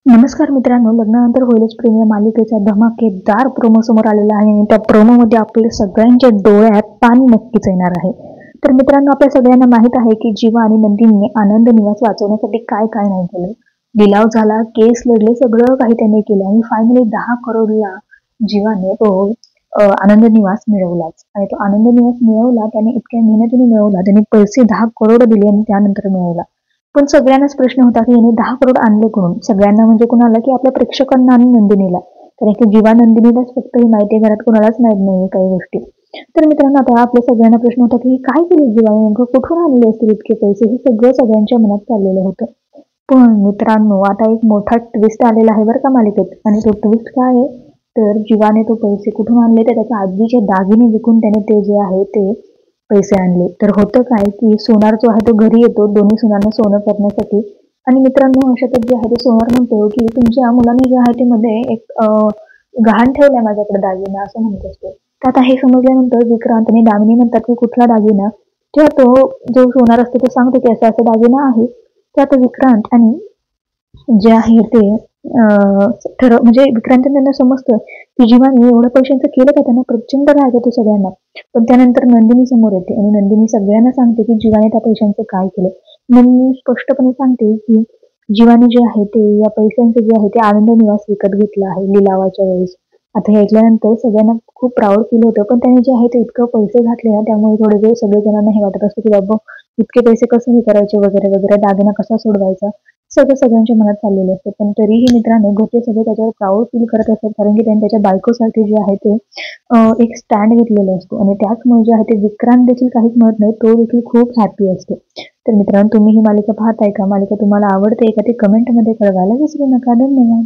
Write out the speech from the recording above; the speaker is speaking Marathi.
नमस्कार मित्रांनो, लग्नानंतर होईलच प्रेम या मालिकेचा धमाकेदार प्रोमो समोर आलेला आहे आणि त्या प्रोमोमध्ये आपल्या सगळ्यांच्या डोळ्यात पाणी नक्कीच येणार आहे. तर मित्रांनो, आपल्या सगळ्यांना माहित आहे की जीवा आणि नंदिनीने आनंद निवास वाचवण्यासाठी काय काय नाही केलं. लिलाव झाला, केस लढले, सगळं काही त्याने केलं आणि फायनली 10 करोडला जीवाने तो आनंद निवास मिळवलाच. आणि तो आनंद निवास मिळवला त्याने इतक्या मेहनतीने मिळवला. त्याने पैसे 10 करोड दिले आणि त्यानंतर मिळवला. पण सगळ्यांनाच प्रश्न होता की याने 10 करोड आणले कुठून? सगळ्यांना म्हणजे कुणाला, की आपल्या प्रेक्षकांना आणि नंदिनीला. कारण की जीवा नंदिनीलाच फक्त ही माहिती आहे, घरात कुणालाच माहित नाहीये काही गोष्टी. तर मित्रांनो, आता आपल्या सगळ्यांना प्रश्न होता की काय केलं जीवाने, नेमकं कुठून आणले असतील इतके पैसे? हे सगळं सगळ्यांच्या मनात चाललेलं होतं. पण मित्रांनो, आता एक मोठा ट्विस्ट आलेला आहे बरं का मालिकेत. आणि तो ट्विस्ट काय आहे, तर जीवाने तो पैसे कुठून आणले, तर त्याच्या आजीचे दागिने विकून त्याने ते जे आहे ते पैसे आणले. तर होतं काय, की सोनार जो आहे तो घरी येतो दोन्ही सुनांना सोनं करण्यासाठी. आणि मित्रांनो, अशातच जे आहे ते सोनार म्हणतो की तुमच्या मुलाने जे आहे ते मध्ये एक गहाण ठेवलाय माझ्याकडे दागिना, असं म्हणत असतो. तर आता हे समजल्यानंतर विक्रांत आणि दामिनी म्हणतात की कुठला दागिना? तेव्हा तो जो सोनार असतो तो सांगतो की असा असा दागिना आहे. तर आता विक्रांत आणि जे आहे ते म्हणजे विक्रांत त्यांना समजतं की जीवाने एवढ्या पैशांचं केलं का, त्यांना प्रचंड राग येतो सगळ्यांना. पण त्यानंतर नंदिनी समोर येते आणि नंदिनी सगळ्यांना सांगते की जीवाने त्या पैशांचं काय केलं. नंदिनी स्पष्टपणे सांगते की जीवाने जे आहे ते या पैशांचं जे आहे ते आनंद निवास विकत घेतलं आहे लिलावाच्या वेळेस. आता हे ऐकल्यानंतर सगळ्यांना खूप प्राऊड फील होतं. पण त्याने जे आहे ते इतकं पैसे घातले ना, त्यामुळे थोडे वेळ सगळे जणांना हे वाटत असतं की बाबा इतके पैसे कसं हे करायचे वगैरे वगैरे, दागिना कसा सोडवायचा, सगळं सगळ्यांच्या मनात चाललेलं असतं. पण तरीही मित्रांनो, घरचे सगळे त्याच्यावर प्राऊड फील करत असतात, कारण की त्याने त्याच्या बायकोसाठी जे आहे ते एक स्टँड घेतलेला असतो. आणि त्याचमुळे जे आहे ते विक्रांत देखील काहीच म्हणत नाही, तो देखील खूप हॅपी असतो. तर मित्रांनो, तुम्ही ही मालिका पाहताय का? मालिका तुम्हाला आवडते का? ते कमेंटमध्ये कळवायला विसरू नका. धन्यवाद.